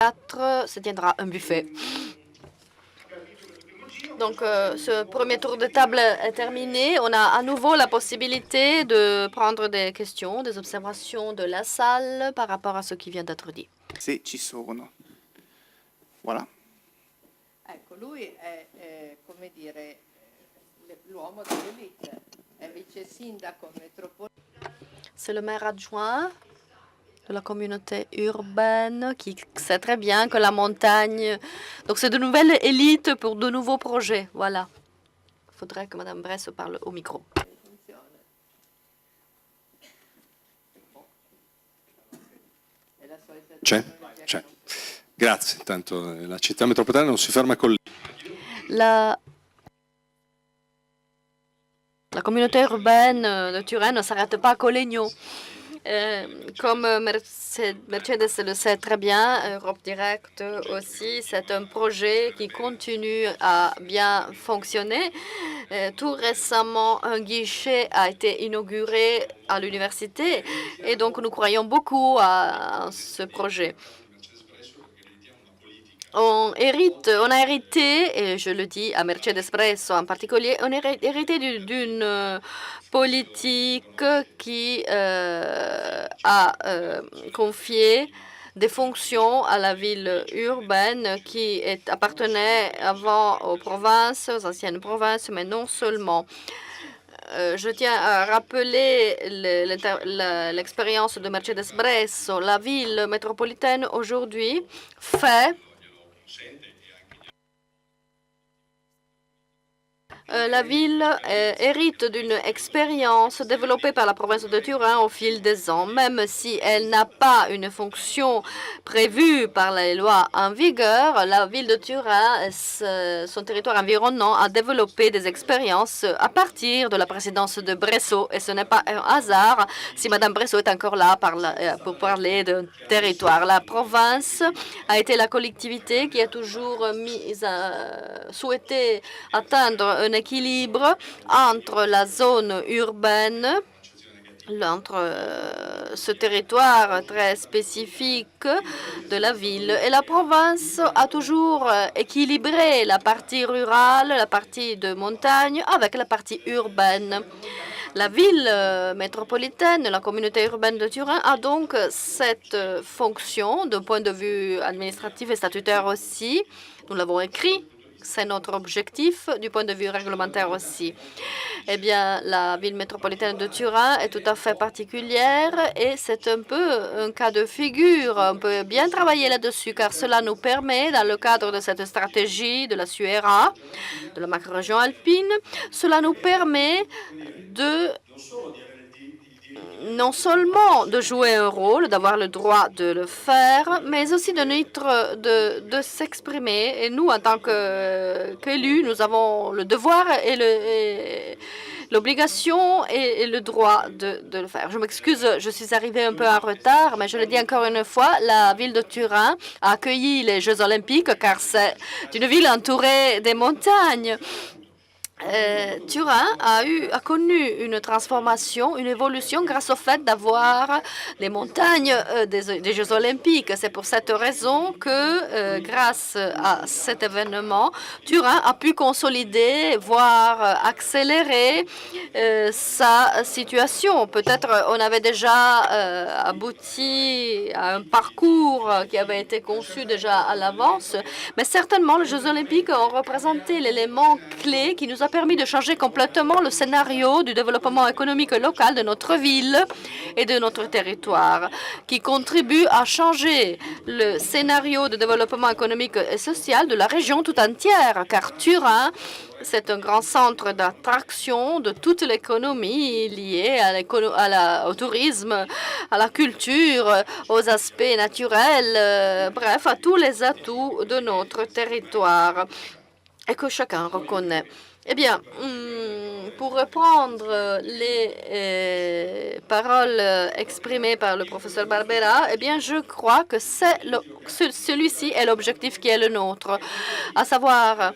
4 se tiendra un buffet. Donc, ce premier tour de table est terminé. On a à nouveau la possibilité de prendre des questions, des observations de la salle par rapport à ce qui vient d'être dit. Se ci sono. Voilà. Ecco, lui è come dire, l'uomo dell'elite, è vice sindaco metropolitano. C'est le maire adjoint de la communauté urbaine qui sait très bien que la montagne... Donc, c'est de nouvelles élites pour de nouveaux projets. Voilà. Il faudrait que Mme Bresse parle au micro. C'è. Grazie. Intanto la città metropolitana non si ferma con La communauté urbaine de Turin ne s'arrête pas à Colegno. Comme Mercedes le sait très bien, Europe Direct aussi, c'est un projet qui continue à bien fonctionner. Tout récemment, un guichet a été inauguré à l'université et donc nous croyons beaucoup à ce projet. On a hérité, et je le dis à Mercedes Bresso en particulier, on a hérité d'une politique qui a confié des fonctions à la ville urbaine qui appartenait avant aux provinces, aux anciennes provinces, mais non seulement. Je tiens à rappeler l'expérience de Mercedes Bresso. La ville métropolitaine aujourd'hui fait la ville hérite d'une expérience développée par la province de Turin au fil des ans. Même si elle n'a pas une fonction prévue par les lois en vigueur, la ville de Turin, son territoire environnant, a développé des expériences à partir de la présidence de Bresso. Et ce n'est pas un hasard si Mme Bresso est encore là pour parler de territoire. La province a été la collectivité qui a toujours souhaité atteindre un équilibre entre la zone urbaine, entre ce territoire très spécifique de la ville. Et la province a toujours équilibré la partie rurale, la partie de montagne avec la partie urbaine. La ville métropolitaine, la communauté urbaine de Turin a donc cette fonction d'un point de vue administratif et statutaire aussi. Nous l'avons écrit. C'est notre objectif du point de vue réglementaire aussi. Eh bien, la ville métropolitaine de Turin est tout à fait particulière et c'est un peu un cas de figure. On peut bien travailler là-dessus car cela nous permet, dans le cadre de cette stratégie de la SUERA, de la macro-région alpine, cela nous permet de non seulement de jouer un rôle, d'avoir le droit de le faire, mais aussi de s'exprimer. Et nous, en tant qu'élus, nous avons le devoir et l'obligation et le droit de le faire. Je m'excuse, je suis arrivée un peu en retard, mais je le dis encore une fois, la ville de Turin a accueilli les Jeux olympiques car c'est une ville entourée des montagnes. Turin a connu une transformation, une évolution grâce au fait d'avoir les montagnes des Jeux olympiques. C'est pour cette raison que, grâce à cet événement, Turin a pu consolider, voire accélérer sa situation. Peut-être on avait déjà abouti à un parcours qui avait été conçu déjà à l'avance, mais certainement les Jeux olympiques ont représenté l'élément clé qui nous a permis de changer complètement le scénario du développement économique local de notre ville et de notre territoire, qui contribue à changer le scénario de développement économique et social de la région tout entière, car Turin, c'est un grand centre d'attraction de toute l'économie liée au tourisme, à la culture, aux aspects naturels, bref, à tous les atouts de notre territoire et que chacun reconnaît. Eh bien, pour reprendre les paroles exprimées par le professeur Barbera, eh bien, je crois que celui-ci est l'objectif qui est le nôtre, à savoir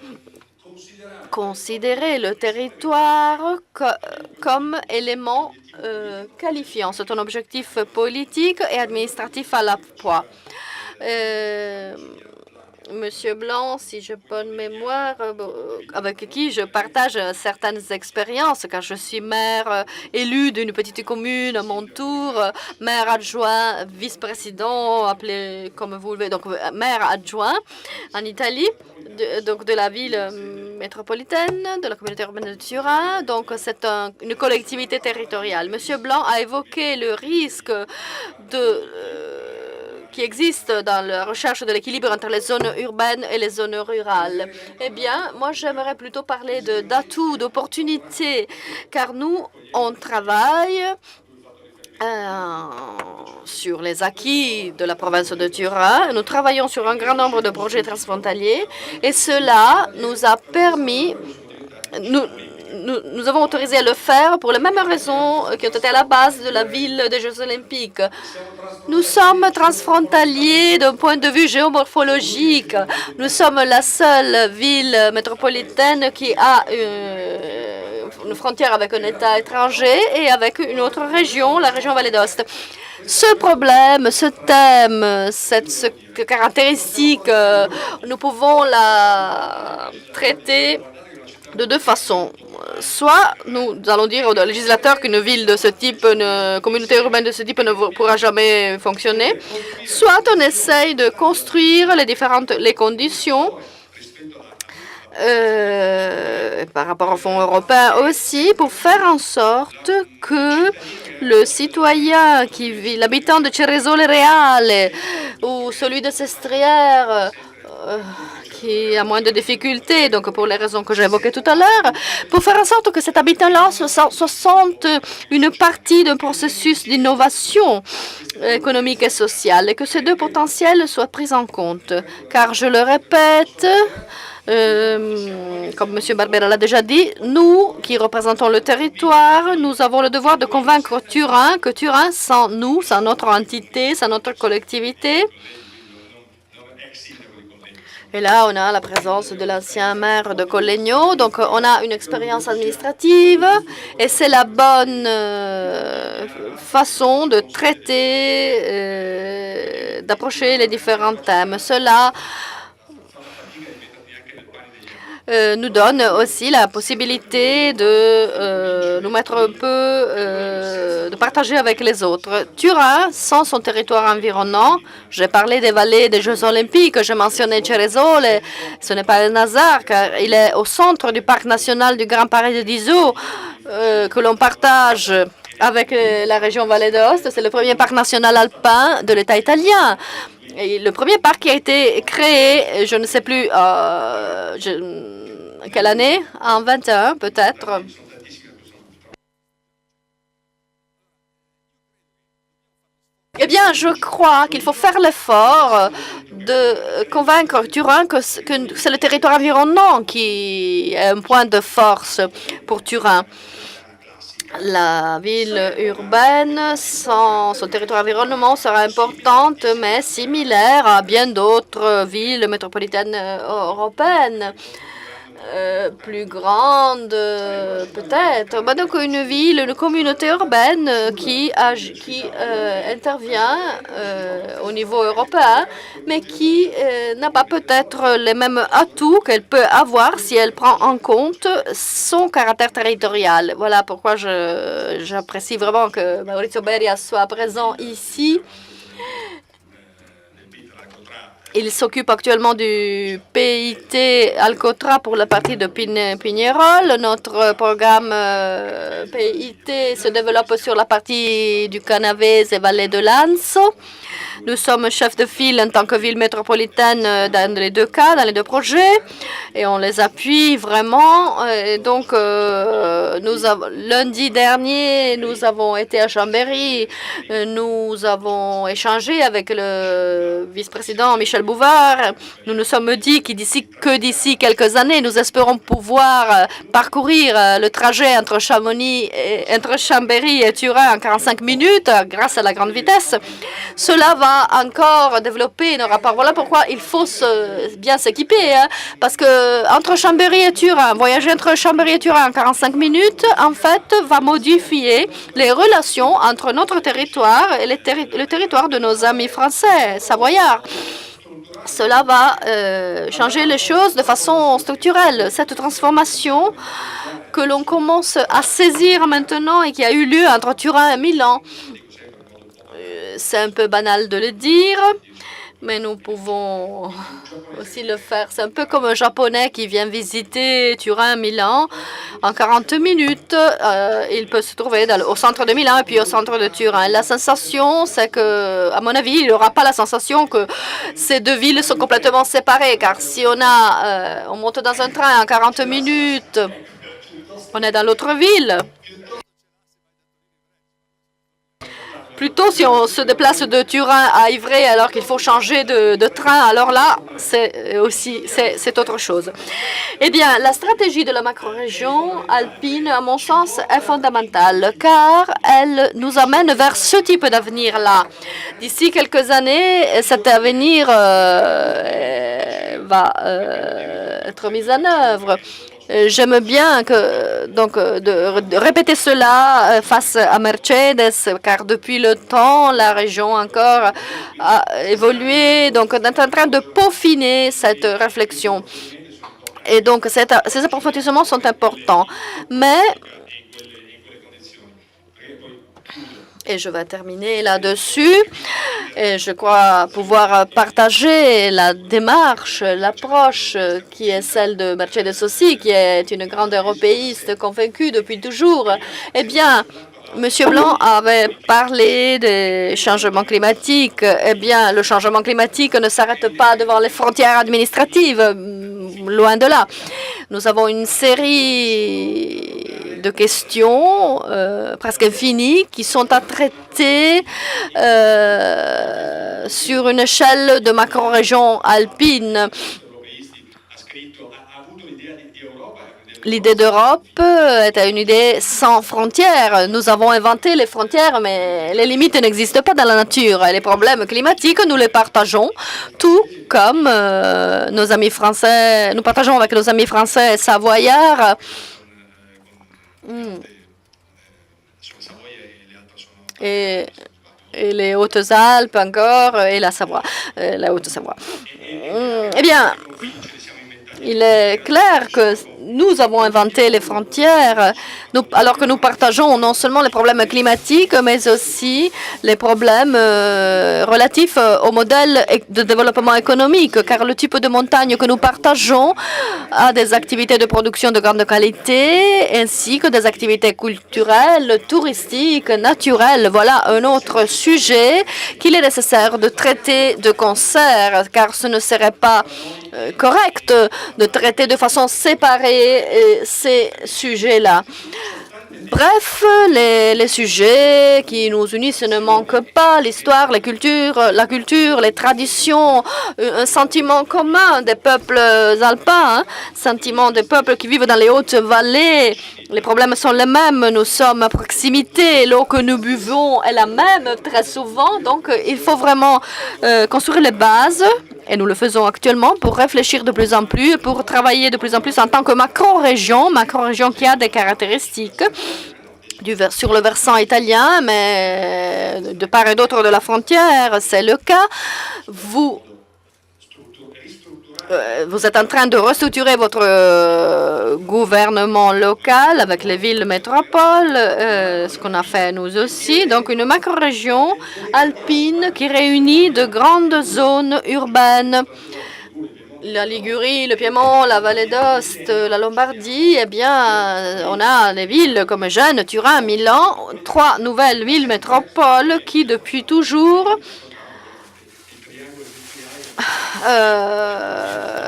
considérer le territoire comme élément qualifiant. C'est un objectif politique et administratif à la fois. Monsieur Blanc, si j'ai bonne mémoire, avec qui je partage certaines expériences, car je suis maire élu d'une petite commune à mon tour, maire adjoint, vice-président, appelé comme vous le voulez, donc maire adjoint en Italie, donc de la ville métropolitaine, de la communauté urbaine de Turin. Donc c'est une collectivité territoriale. Monsieur Blanc a évoqué le risque qui existe dans la recherche de l'équilibre entre les zones urbaines et les zones rurales. Eh bien, moi, j'aimerais plutôt parler d'atouts, d'opportunités, car nous, on travaille sur les acquis de la province de Turin. Nous travaillons sur un grand nombre de projets transfrontaliers et cela nous a permis... Nous avons autorisé à le faire pour les mêmes raisons qui ont été à la base de la ville des Jeux Olympiques. Nous sommes transfrontaliers d'un point de vue géomorphologique. Nous sommes la seule ville métropolitaine qui a une frontière avec un État étranger et avec une autre région, la région Valle d'Aoste. Ce problème, ce thème, cette caractéristique, nous pouvons la traiter de deux façons. Soit nous allons dire aux législateurs qu'une ville de ce type, une communauté urbaine de ce type ne pourra jamais fonctionner, soit on essaye de construire les conditions par rapport au fonds européen aussi, pour faire en sorte que le citoyen qui vit, l'habitant de Ceresole Reale ou celui de Sestriere, qui a moins de difficultés, donc pour les raisons que j'ai évoquées tout à l'heure, pour faire en sorte que cet habitant-là se sente une partie d'un processus d'innovation économique et sociale, et que ces deux potentiels soient pris en compte. Car, je le répète, comme M. Barbera l'a déjà dit, nous qui représentons le territoire, nous avons le devoir de convaincre Turin que Turin, sans nous, sans notre entité, sans notre collectivité, et là, on a la présence de l'ancien maire de Collegno. Donc, on a une expérience administrative et c'est la bonne façon de traiter, d'approcher les différents thèmes. Cela nous donne aussi la possibilité de nous mettre un peu, de partager avec les autres. Turin, sans son territoire environnant, j'ai parlé des vallées des Jeux Olympiques, j'ai mentionné Ceresole, ce n'est pas un hasard car il est au centre du parc national du Grand Parade d'Iseo que l'on partage avec la région Valle d'Aoste. C'est le premier parc national alpin de l'État italien. Et le premier parc qui a été créé, je ne sais plus quelle année, en 21 peut-être. Eh bien, je crois qu'il faut faire l'effort de convaincre Turin que c'est le territoire environnant qui est un point de force pour Turin. La ville urbaine, sans son territoire environnement, sera importante, mais similaire à bien d'autres villes métropolitaines européennes. Plus grande, peut-être. Donc, une ville, une communauté urbaine qui intervient au niveau européen, mais qui n'a pas peut-être les mêmes atouts qu'elle peut avoir si elle prend en compte son caractère territorial. Voilà pourquoi j'apprécie vraiment que Maurizio Beria soit présent ici. Il s'occupe actuellement du PIT Alcotra pour la partie de Pignerol. Notre programme PIT se développe sur la partie du Canavese et Vallée de Lanzo. Nous sommes chefs de file en tant que ville métropolitaine dans les deux cas, dans les deux projets, et on les appuie vraiment. Et donc, lundi dernier, nous avons été à Chambéry, nous avons échangé avec le vice-président Michel Bouvard. Nous nous sommes dit que d'ici quelques années, nous espérons pouvoir parcourir le trajet entre Chambéry et Turin en 45 minutes grâce à la grande vitesse. Cela va encore développer nos rapports. Voilà pourquoi il faut bien s'équiper, hein, parce que entre Chambéry et Turin, voyager entre Chambéry et Turin en 45 minutes, en fait, va modifier les relations entre notre territoire et le territoire de nos amis français, savoyards. cela va changer les choses de façon structurelle. Cette transformation que l'on commence à saisir maintenant et qui a eu lieu entre Turin et Milan, c'est un peu banal de le dire, mais nous pouvons aussi le faire. C'est un peu comme un Japonais qui vient visiter Turin, Milan. En 40 minutes, il peut se trouver au centre de Milan et puis au centre de Turin. La sensation, c'est que, à mon avis, il n'aura pas la sensation que ces deux villes sont complètement séparées. Car si on monte dans un train en 40 minutes, on est dans l'autre ville. Plutôt, si on se déplace de Turin à Ivrea alors qu'il faut changer de train, alors là, c'est autre chose. Eh bien, la stratégie de la macro-région alpine, à mon sens, est fondamentale, car elle nous amène vers ce type d'avenir-là. D'ici quelques années, cet avenir va être mis en œuvre. J'aime bien de répéter cela face à Mercedes, car depuis le temps, la région encore a évolué. Donc, on est en train de peaufiner cette réflexion. Et donc, ces approfondissements sont importants. Et je vais terminer là-dessus. Et je crois pouvoir partager la démarche, l'approche qui est celle de Mercedes aussi, qui est une grande européiste convaincue depuis toujours. Eh bien, M. Blanc avait parlé des changements climatiques. Eh bien, le changement climatique ne s'arrête pas devant les frontières administratives, loin de là. Nous avons une série de questions presque infinies qui sont à traiter sur une échelle de macro-région alpine. L'idée d'Europe était une idée sans frontières. Nous avons inventé les frontières, mais les limites n'existent pas dans la nature. Et les problèmes climatiques, nous les partageons, tout comme nos amis français. Nous partageons avec nos amis français et savoyards. Et les Hautes-Alpes encore, et la Savoie, la Haute-Savoie. Eh bien, il est clair que nous avons inventé les frontières, alors que nous partageons non seulement les problèmes climatiques, mais aussi les problèmes relatifs au modèle de développement économique, car le type de montagne que nous partageons a des activités de production de grande qualité, ainsi que des activités culturelles, touristiques, naturelles. Voilà un autre sujet qu'il est nécessaire de traiter de concert, car ce ne serait pas correct de traiter de façon séparée ces sujets-là. Bref, les sujets qui nous unissent ne manquent pas, l'histoire, la culture, les traditions, un sentiment commun des peuples alpins, sentiment des peuples qui vivent dans les hautes vallées. Les problèmes sont les mêmes, nous sommes à proximité, l'eau que nous buvons est la même très souvent, donc il faut vraiment construire les bases, et nous le faisons actuellement, pour réfléchir de plus en plus, pour travailler de plus en plus en tant que macro-région qui a des caractéristiques sur le versant italien, mais de part et d'autre de la frontière, c'est le cas. Vous êtes en train de restructurer votre gouvernement local avec les villes métropoles, ce qu'on a fait nous aussi. Donc, une macro-région alpine qui réunit de grandes zones urbaines. La Ligurie, le Piémont, la Vallée d'Aoste, la Lombardie, eh bien, on a des villes comme Gênes, Turin, Milan, 3 nouvelles villes métropoles qui, depuis toujours,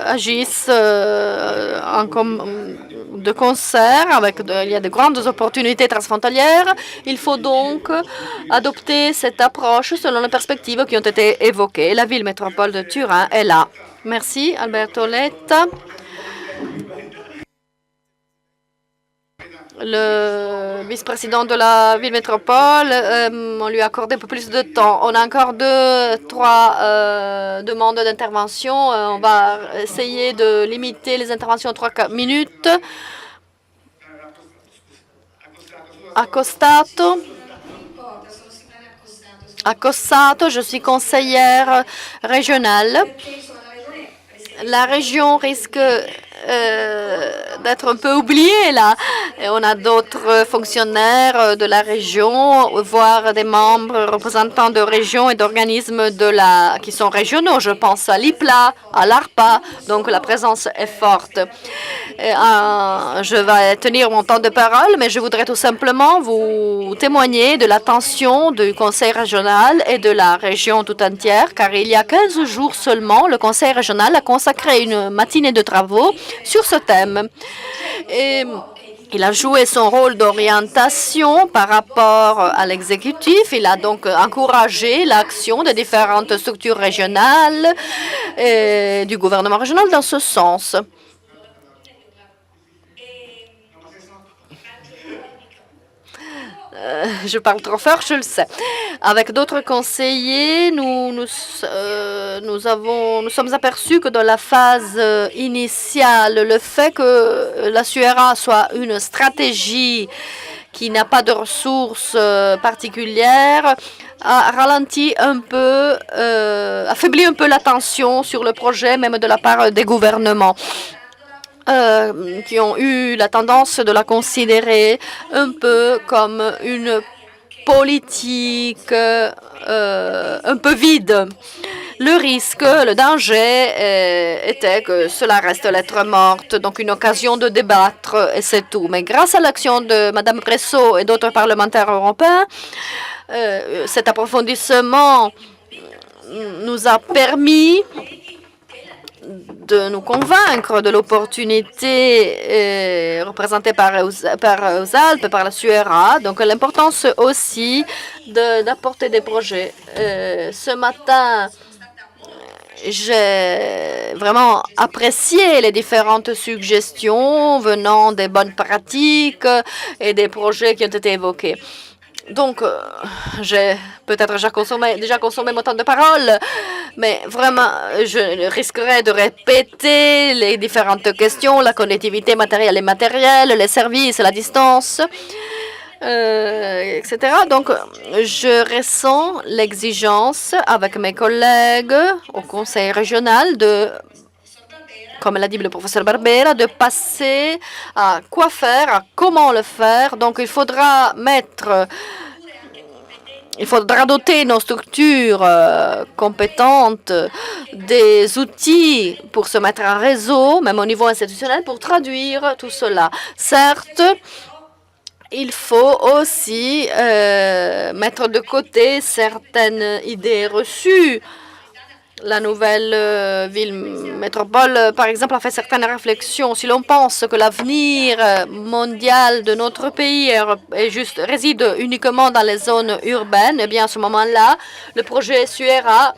agissent de concert, il y a de grandes opportunités transfrontalières. Il faut donc adopter cette approche selon les perspectives qui ont été évoquées. La ville métropole de Turin est là. Merci, Alberto Letta. Le vice-président de la ville métropole, on lui a accordé un peu plus de temps. On a encore 2-3 demandes d'intervention. On va essayer de limiter les interventions à 3-4 minutes. Accostato, je suis conseillère régionale la région risque d'être un peu oubliée là. Et on a d'autres fonctionnaires de la région, voire des membres représentants de régions et d'organismes qui sont régionaux. Je pense à l'IPLA, à l'ARPA, donc la présence est forte. Je vais tenir mon temps de parole, mais je voudrais tout simplement vous témoigner de l'attention du Conseil régional et de la région tout entière, car il y a 15 jours seulement, le Conseil régional a consacré une matinée de travaux sur ce thème. Et il a joué son rôle d'orientation par rapport à l'exécutif. Il a donc encouragé l'action des différentes structures régionales et du gouvernement régional dans ce sens. Je parle trop fort, je le sais. Avec d'autres conseillers, nous sommes aperçus que dans la phase initiale, le fait que la SURA soit une stratégie qui n'a pas de ressources particulières a ralenti un peu, affaibli un peu l'attention sur le projet, même de la part des gouvernements. Qui ont eu la tendance de la considérer un peu comme une politique un peu vide. Le risque, le danger était que cela reste lettre morte, donc une occasion de débattre et c'est tout. Mais grâce à l'action de Mme Bresso et d'autres parlementaires européens, cet approfondissement nous a permis de nous convaincre de l'opportunité représentée par aux Alpes, par la SURA. Donc l'importance aussi d'apporter des projets. Ce matin, j'ai vraiment apprécié les différentes suggestions venant des bonnes pratiques et des projets qui ont été évoqués. Donc, j'ai peut-être déjà consommé mon temps de parole, mais vraiment, je risquerais de répéter les différentes questions, la connectivité matérielle et immatérielle, les services, la distance, etc. Donc, je ressens l'exigence avec mes collègues au Conseil régional comme l'a dit le professeur Barbera, de passer à quoi faire, à comment le faire. Donc, il faudra doter nos structures compétentes des outils pour se mettre en réseau, même au niveau institutionnel, pour traduire tout cela. Certes, il faut aussi mettre de côté certaines idées reçues. La nouvelle ville métropole, par exemple, a fait certaines réflexions. Si l'on pense que l'avenir mondial de notre pays réside uniquement dans les zones urbaines, eh bien, à ce moment-là, le projet SURA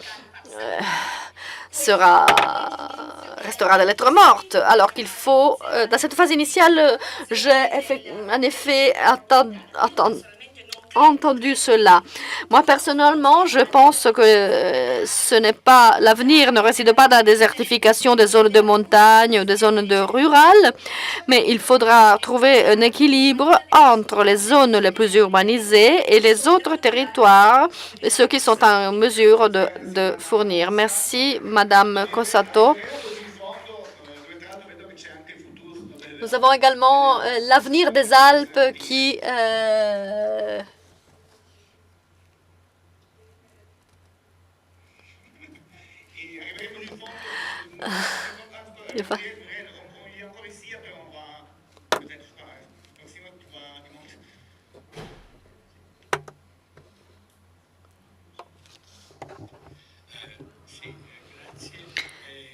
restera de lettres mortes. Alors qu'il faut, dans cette phase initiale, j'ai en effet entendu cela. Moi, personnellement, je pense que l'avenir ne réside pas dans la désertification des zones de montagne ou des zones rurales, mais il faudra trouver un équilibre entre les zones les plus urbanisées et les autres territoires, et ceux qui sont en mesure de fournir. Merci, Madame Cossato. Nous avons également l'avenir des Alpes qui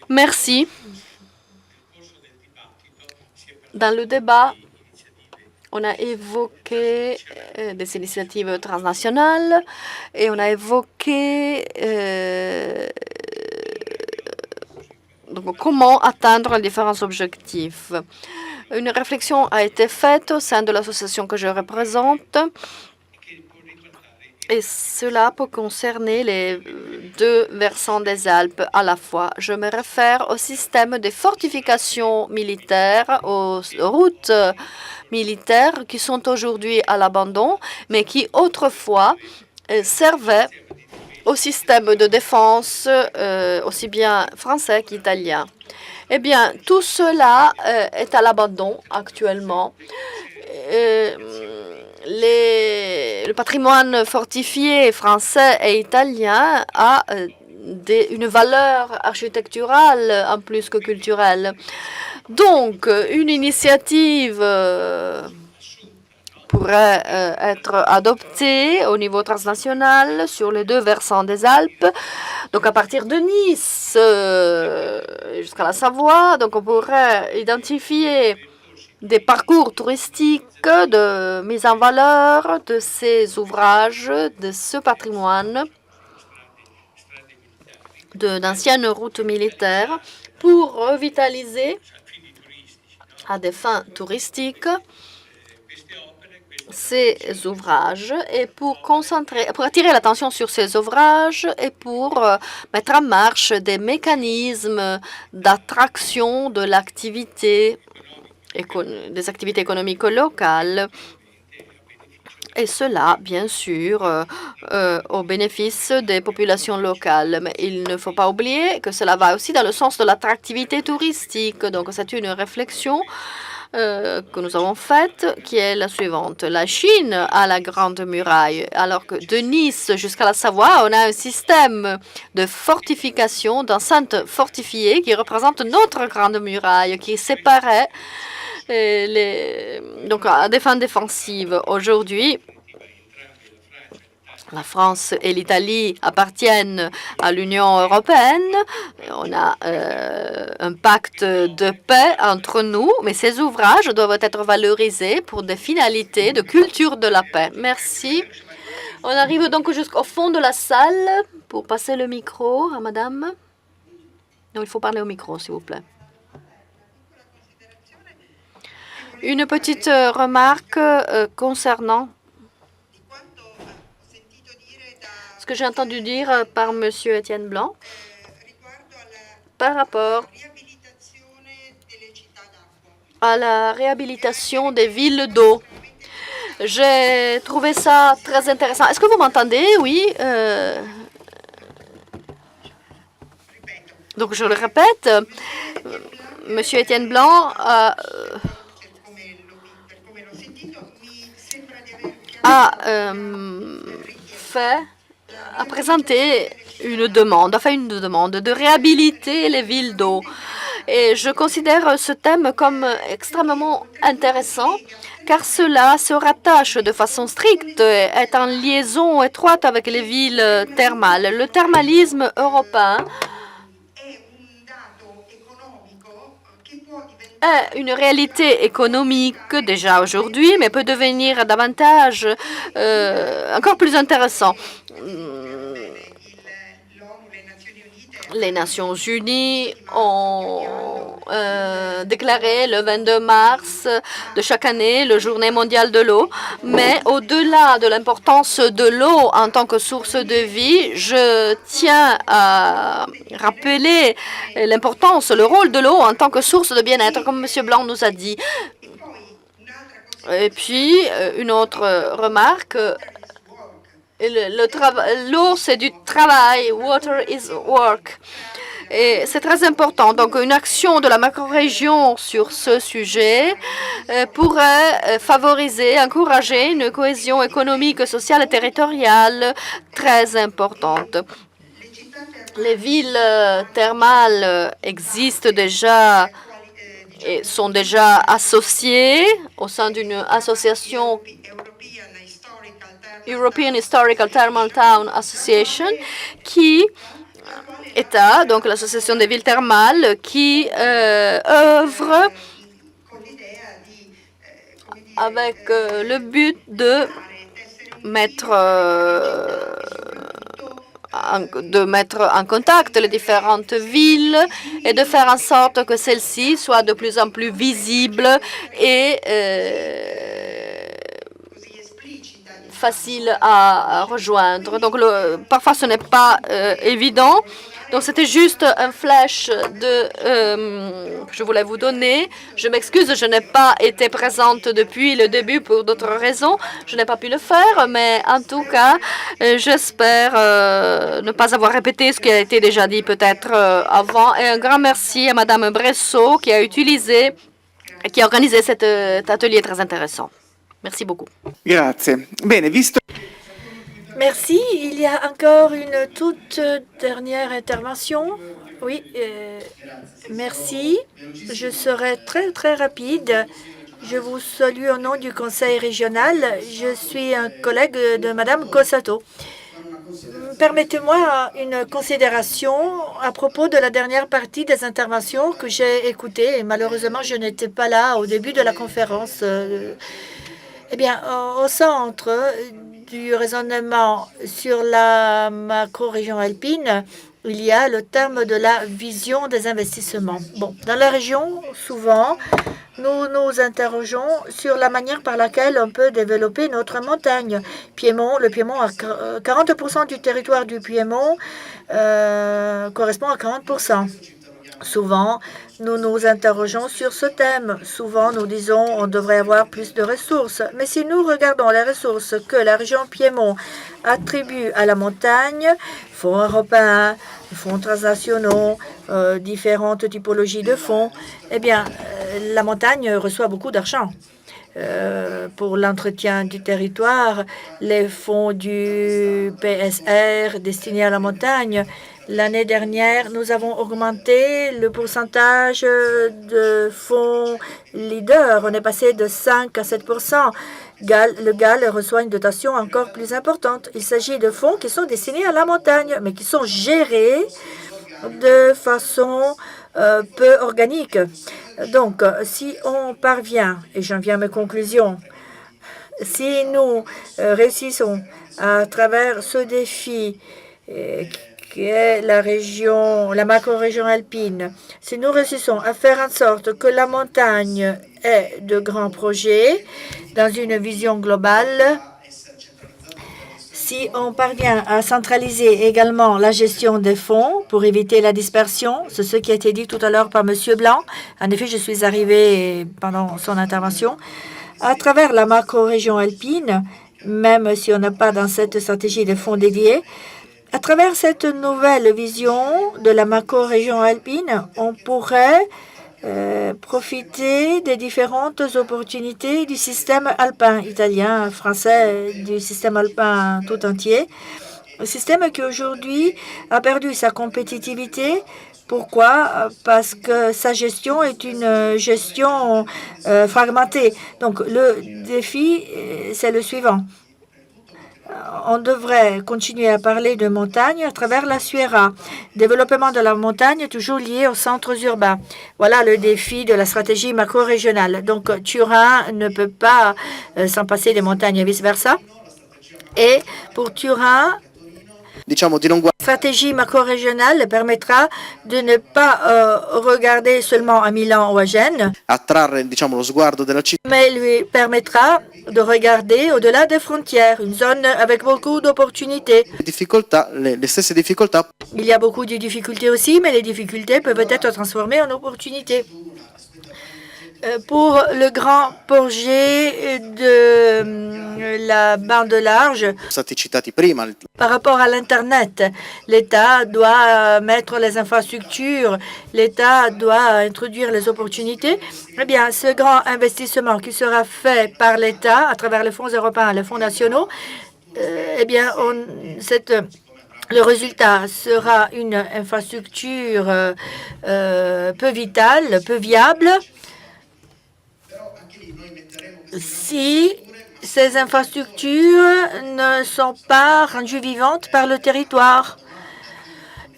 Merci. Dans le débat, on a évoqué des initiatives transnationales et on a évoqué donc, comment atteindre les différents objectifs. Une réflexion a été faite au sein de l'association que je représente et cela peut concerner les deux versants des Alpes à la fois. Je me réfère au système de fortifications militaires, aux routes militaires qui sont aujourd'hui à l'abandon, mais qui autrefois servaient au système de défense, aussi bien français qu'italien. Eh bien, tout cela est à l'abandon actuellement. Le patrimoine fortifié français et italien a une valeur architecturale en plus que culturelle. Donc, une initiative pourrait être adoptée au niveau transnational sur les 2 versants des Alpes. Donc, à partir de Nice jusqu'à la Savoie, donc on pourrait identifier des parcours touristiques de mise en valeur de ces ouvrages, de ce patrimoine, d'anciennes routes militaires pour revitaliser à des fins touristiques ces ouvrages et pour attirer l'attention sur ces ouvrages et pour mettre en marche des mécanismes d'attraction de l'activité, des activités économiques locales, et cela, bien sûr, au bénéfice des populations locales. Mais il ne faut pas oublier que cela va aussi dans le sens de l'attractivité touristique. Donc, c'est une réflexion que nous avons faite, qui est la suivante. La Chine a la Grande Muraille, alors que de Nice jusqu'à la Savoie, on a un système de fortification, d'enceintes fortifiées qui représente notre Grande Muraille, qui séparait donc à des fins défensives. Aujourd'hui, la France et l'Italie appartiennent à l'Union européenne. On a un pacte de paix entre nous, mais ces ouvrages doivent être valorisés pour des finalités de culture de la paix. Merci. On arrive donc jusqu'au fond de la salle pour passer le micro à madame. Non, il faut parler au micro, s'il vous plaît. Une petite remarque concernant ce que j'ai entendu dire par M. Étienne Blanc par rapport à la réhabilitation des villes d'eau. J'ai trouvé ça très intéressant. Est-ce que vous m'entendez? Oui. Donc, je le répète, M. Étienne Blanc a présenté une demande, de réhabiliter les villes d'eau. Et je considère ce thème comme extrêmement intéressant, car cela se rattache de façon stricte, est en liaison étroite avec les villes thermales. Le thermalisme européen est une réalité économique déjà aujourd'hui, mais peut devenir davantage, encore plus intéressant. Les Nations Unies ont déclaré le 22 mars de chaque année le Journée mondiale de l'eau. Mais au-delà de l'importance de l'eau en tant que source de vie, je tiens à rappeler l'importance, le rôle de l'eau en tant que source de bien-être, comme M. Blanc nous a dit. Et puis, une autre remarque. L'eau, c'est du travail. Water is work. Et c'est très important. Donc, une action de la macro-région sur ce sujet pourrait favoriser, encourager une cohésion économique, sociale et territoriale très importante. Les villes thermales existent déjà et sont déjà associées au sein d'une association European Historical Thermal Town Association, qui donc l'association des villes thermales, qui œuvre avec le but de mettre en contact les différentes villes et de faire en sorte que celles-ci soient de plus en plus visibles et facile à rejoindre. Donc, parfois, ce n'est pas évident. Donc, c'était juste un flash que je voulais vous donner. Je m'excuse, je n'ai pas été présente depuis le début pour d'autres raisons. Je n'ai pas pu le faire, mais en tout cas, j'espère ne pas avoir répété ce qui a été déjà dit peut-être avant. Et un grand merci à Madame Bressot qui a organisé cet atelier très intéressant. Merci beaucoup. Grazie. Bene, visto... Merci. Il y a encore une toute dernière intervention. Oui, merci. Je serai très, très rapide. Je vous salue au nom du Conseil régional. Je suis un collègue de Madame Cossato. Permettez-moi une considération à propos de la dernière partie des interventions que j'ai écoutées. Et malheureusement, je n'étais pas là au début de la conférence. Eh bien, au centre du raisonnement sur la macro-région alpine, il y a le terme de la vision des investissements. Bon, dans la région, souvent, nous nous interrogeons sur la manière par laquelle on peut développer notre montagne. Le Piémont, 40% du territoire du Piémont correspond à 40%. Souvent, nous nous interrogeons sur ce thème. Souvent, nous disons on devrait avoir plus de ressources. Mais si nous regardons les ressources que la région Piémont attribue à la montagne, fonds européens, fonds transnationaux, différentes typologies de fonds, eh bien, la montagne reçoit beaucoup d'argent. Pour l'entretien du territoire, les fonds du PSR destinés à la montagne. L'année dernière, nous avons augmenté le pourcentage de fonds leaders. On est passé de 5 à 7%. Le GAL reçoit une dotation encore plus importante. Il s'agit de fonds qui sont destinés à la montagne, mais qui sont gérés de façon peu organique. Donc, si on parvient, et j'en viens à mes conclusions, si nous réussissons à travers ce défi qui est la macro-région alpine, si nous réussissons à faire en sorte que la montagne ait de grands projets dans une vision globale, si on parvient à centraliser également la gestion des fonds pour éviter la dispersion, c'est ce qui a été dit tout à l'heure par M. Blanc. En effet, je suis arrivée pendant son intervention. À travers la macro-région alpine, même si on n'a pas dans cette stratégie de fonds dédiés, à travers cette nouvelle vision de la macro-région alpine, on pourrait profiter des différentes opportunités du système alpin italien, français, du système alpin tout entier. Un système qui aujourd'hui a perdu sa compétitivité. Pourquoi? Parce que sa gestion est une gestion fragmentée. Donc, le défi, c'est le suivant. On devrait continuer à parler de montagne à travers la SUERA. Développement de la montagne toujours lié aux centres urbains. Voilà le défi de la stratégie macro-régionale. Donc, Turin ne peut pas s'en passer des montagnes et vice-versa. Et pour Turin, la stratégie macro-régionale permettra de ne pas regarder seulement à Milan ou à Gênes, mais lui permettra de regarder au-delà des frontières, une zone avec beaucoup d'opportunités. Il y a beaucoup de difficultés aussi, mais les difficultés peuvent être transformées en opportunités. Pour le grand projet de la bande large, par rapport à l'Internet, l'État doit mettre les infrastructures, l'État doit introduire les opportunités. Eh bien, ce grand investissement qui sera fait par l'État à travers les fonds européens et les fonds nationaux, eh bien, le résultat sera une infrastructure peu vitale, peu viable. Si ces infrastructures ne sont pas rendues vivantes par le territoire.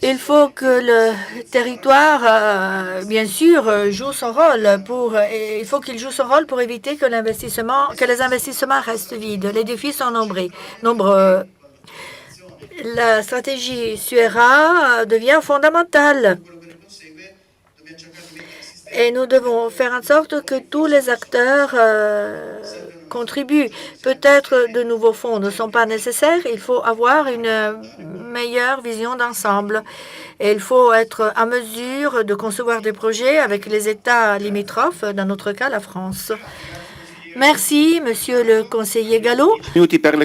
Il faut que le territoire, bien sûr, joue son rôle il faut qu'il joue son rôle pour éviter que les investissements restent vides. Les défis sont nombreux. La stratégie SUERA devient fondamentale. Et nous devons faire en sorte que tous les acteurs contribuent. Peut-être de nouveaux fonds ne sont pas nécessaires. Il faut avoir une meilleure vision d'ensemble. Et il faut être en mesure de concevoir des projets avec les États limitrophes, dans notre cas la France. Merci, Monsieur le conseiller Gallo. Minuti per le